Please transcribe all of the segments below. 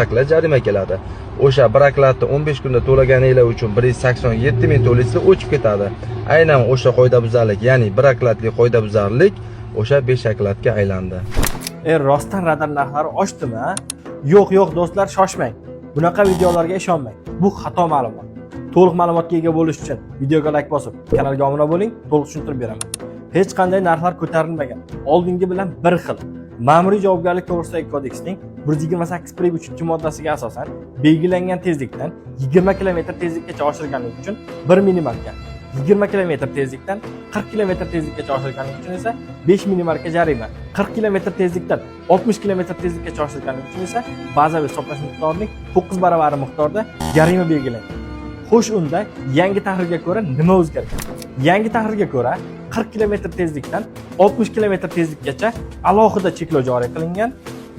aklat jarima keladi. O'sha bir aklatni 15 kunda to'laganinglar uchun 187 ming to'laysiz, o'chib ketadi. Aynan o'sha qoidabuzarlik, ya'ni bir aklatlik qoidabuzarlik o'sha 5 aklatga aylandi. Rostdan radar narxlari oshdimi? Yo'q, do'stlar, shoshmang. Bunaqa videolarga ishonmang. Bu xato ma'lumot. To'liq ma'lumotga ega bo'lish uchun videoga like bosib, kanalga obuna bo'ling, to'liq tushuntirib beraman. Hech qanday narxlar ko'tarilmagan. Oldingi bilan bir xil. Ma'muriy javobgarlik to'g'risidagi kodeksning 128.3-moddasiga asosan belgilangan tezlikdan 20 km tezlikkacha oshirganlik uchun 1 minimarka, 20 km tezlikdan 40 km tezlikkacha oshirganlik uchun esa 5 minimarka jarima, 40 km tezlikdan 60 km tezlikkacha oshirganlik uchun esa bazaviy hisoblash miqdorining 9 baravari miqdorda jarima belgilangan. Xo'sh, unda yangi tahrirga ko'ra nima o'zgargan? Yangi tahrirga ko'ra 40 km tezlikdan 60 km tezlikkacha alohida cheklov joriy qilingan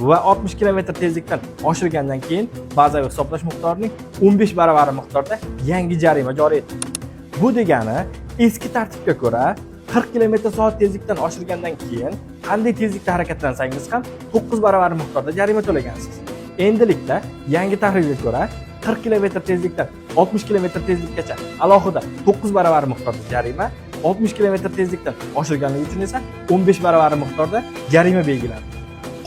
va 60 km tezlikdan oshirgandan keyin bazaviy hisoblash miqdorining 15 baravari miqdorda yangi jarima joriy etilgan. Bu degani, eski tartibga ko'ra 40 km/s tezlikdan oshirgandan keyin qanday tezlikda harakatlansangiz ham 9 baravar miqdorda jarima to'lagansiz. Endilikda yangi tahrirga ko'ra 40 km tezlikdan 60 km tezlikkacha alohida 9 baravar miqdorda jarima, 60 km tezlikdan oshirganligi uchun esa 15 baravar miqdorda jarima belgilandi.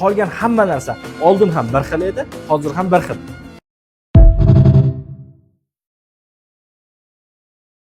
Qolgan hamma narsa oldin ham bir xil edi, hozir ham bir xil.